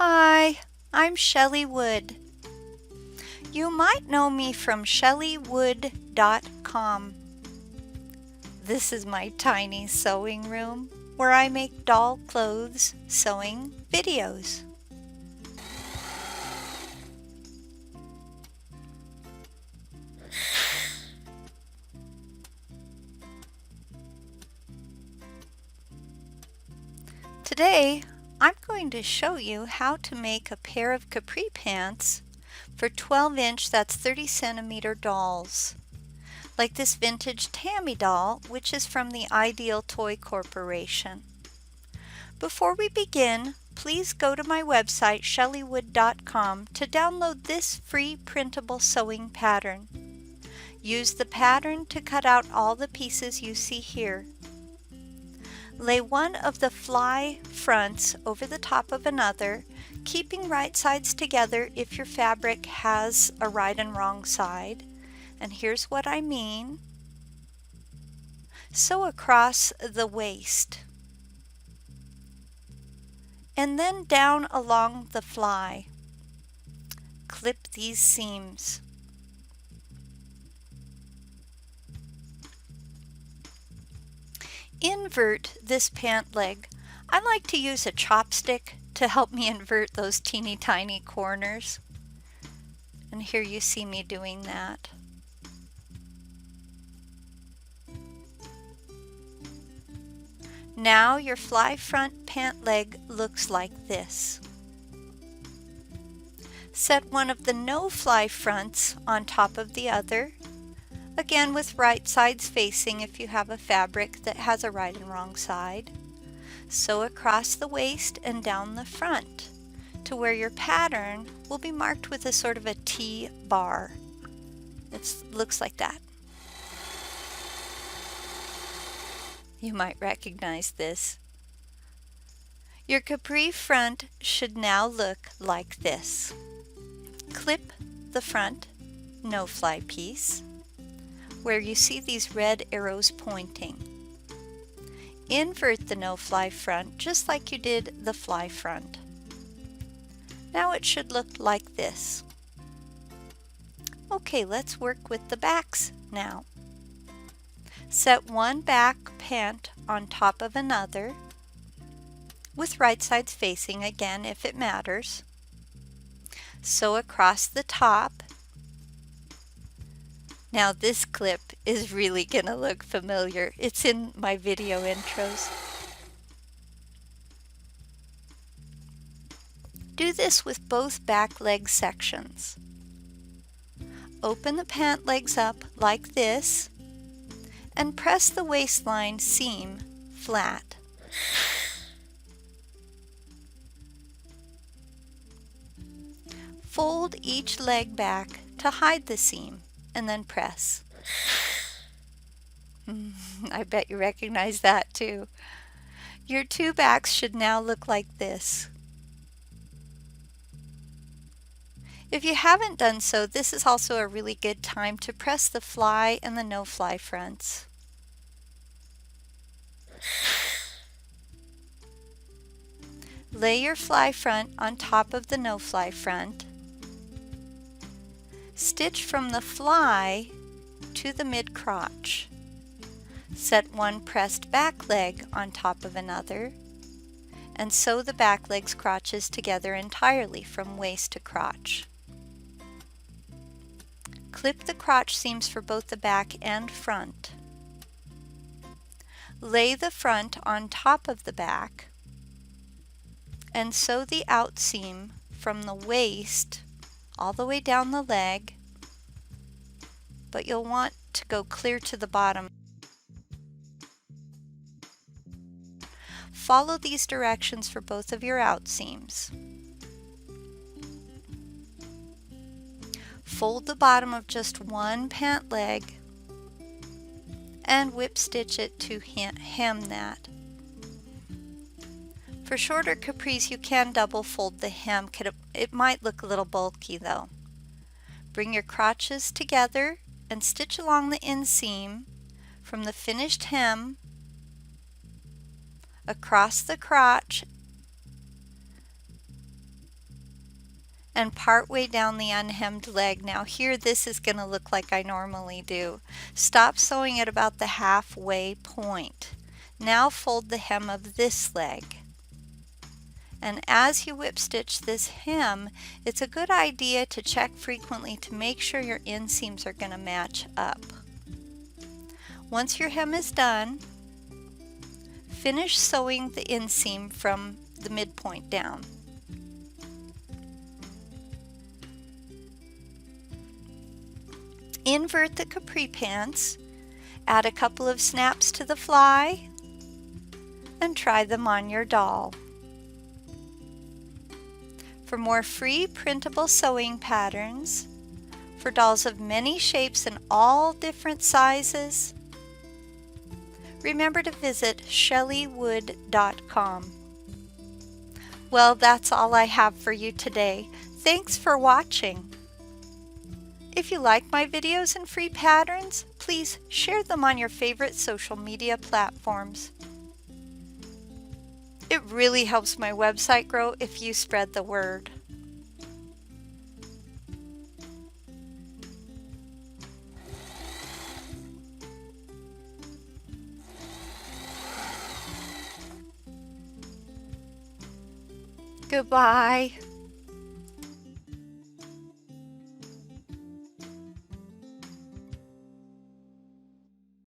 Hi, I'm Shelley Wood. You might know me from shelleywood.com. This is my tiny sewing room where I make doll clothes sewing videos. Today, I'm going to show you how to make a pair of capri pants for 12-inch, that's 30 centimeter dolls, like this vintage Tammy doll, which is from the Ideal Toy Corporation. Before we begin, please go to my website shelleywood.com to download this free printable sewing pattern. Use the pattern to cut out all the pieces you see here. Lay one of the fly fronts over the top of another, keeping right sides together if your fabric has a right and wrong side. And here's what I mean. Sew across the waist. And then down along the fly. Clip these seams. Invert this pant leg. I like to use a chopstick to help me invert those teeny tiny corners. And here you see me doing that. Now your fly front pant leg looks like this. Set one of the no fly fronts on top of the other, again with right sides facing if you have a fabric that has a right and wrong side. Sew across the waist and down the front to where your pattern will be marked with a sort of a T bar. It looks like that. You might recognize this. Your capri front should now look like this. Clip the front no fly piece where you see these red arrows pointing. Invert the no fly front just like you did the fly front. Now it should look like this. Okay, let's work with the backs now. Set one back pant on top of another with right sides facing again if it matters. Sew across the top. Now this clip is really gonna look familiar. It's in my video intros. Do this with both back leg sections. Open the pant legs up like this and press the waistline seam flat. Fold each leg back to hide the seam and then press. I bet you recognize that too. Your two backs should now look like this. If you haven't done so, this is also a really good time to press the fly and the no fly fronts. Lay your fly front on top of the no fly front. Stitch from the fly to the mid crotch. Set one pressed back leg on top of another and sew the back leg's crotches together entirely from waist to crotch. Clip the crotch seams for both the back and front. Lay the front on top of the back and sew the out seam from the waist all the way down the leg, but you'll want to go clear to the bottom. Follow these directions for both of your out seams. Fold the bottom of just one pant leg and whip stitch it to hem that. For shorter capris, you can double fold the hem. It might look a little bulky though. Bring your crotches together and stitch along the inseam from the finished hem across the crotch and part way down the unhemmed leg. Now here this is going to look like I normally do. Stop sewing at about the halfway point. Now fold the hem of this leg. And as you whip stitch this hem, it's a good idea to check frequently to make sure your inseams are going to match up. Once your hem is done, finish sewing the inseam from the midpoint down. Invert the capri pants, add a couple of snaps to the fly, and try them on your doll. For more free printable sewing patterns for dolls of many shapes and all different sizes, remember to visit shelleywood.com. Well, that's all I have for you today. Thanks for watching. If you like my videos and free patterns, please share them on your favorite social media platforms. It really helps my website grow if you spread the word. Goodbye.